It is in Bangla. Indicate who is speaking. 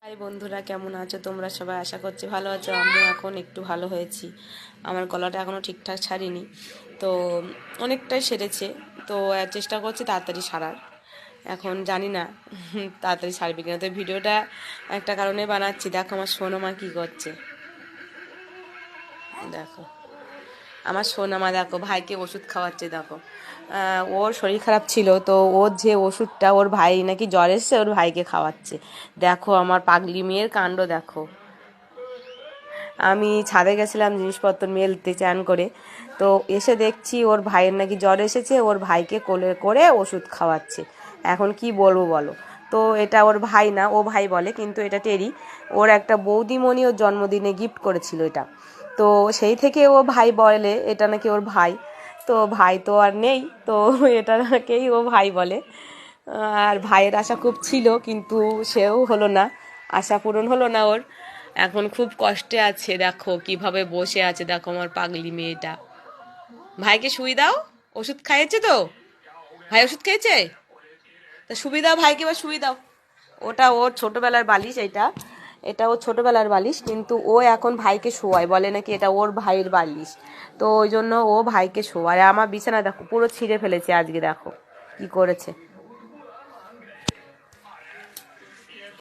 Speaker 1: হাই বন্ধুরা, কেমন আছো তোমরা সবাই? আশা করছি ভালো আছো। আমি এখন একটু ভালো হয়েছি। আমার গলাটা এখনও ঠিকঠাক ছাড়িনি, তো অনেকটাই সেরেছে। তো চেষ্টা করছি তাড়াতাড়ি সারার। এখন জানি না তাড়াতাড়ি সারবে কিনা। তো ভিডিওটা একটা কারণে বানাচ্ছি। দেখো আমার সোনামা কী করছে। দেখো আমার সোনামা, দেখো ভাইকে ওষুধ খাওয়াচ্ছে। দেখো ওর শরীর খারাপ ছিল, তো ওর যে ওষুধটা ওর ভাই নাকি জ্বর এসছে, ওর ভাইকে খাওয়াচ্ছে। দেখো আমার পাগলি মেয়ের কাণ্ড দেখো। আমি ছাদে গেছিলাম জিনিসপত্র মেলতে চান করে, তো এসে দেখছি ওর ভাইয়ের নাকি জ্বর এসেছে, ওর ভাইকে কোলে করে ওষুধ খাওয়াচ্ছে। এখন কি বলবো বলো। তো এটা ওর ভাই না, ও ভাই বলে, কিন্তু এটা টেরি। ওর একটা বৌদিমণি ওর জন্মদিনে গিফট করেছিল এটা। তো সেই থেকে ও ভাই বলে এটা নাকি ওর ভাই। তো ভাই তো আর নেই, তো এটাকেই ও ভাই বলে। আর ভাইয়ের আশা খুব ছিল, কিন্তু সেও হলো না, আশা পূরণ হলো না ওর। এখন খুব কষ্টে আছে। দেখো কিভাবে বসে আছে, দেখো আমার পাগলি মেয়েটা। ভাইকে শুই দাও। ওষুধ খাইয়েছে তো? ভাই ওষুধ খেয়েছে? তা শুই দাও ভাইকে, এবার শুই দাও। ওটা ওর ছোটবেলার বালিশ, এটা এটা ওর ছোটবেলার বালিশ, কিন্তু ও এখন ভাইকে শোয়ায়, বলে নাকি এটা ওর ভাইয়ের বালিশ। তো ওই জন্য ও ভাইকে শোয়ায়। আমার বিছানা দেখো পুরো ছিঁড়ে ফেলেছে আজকে, দেখো কি করেছে।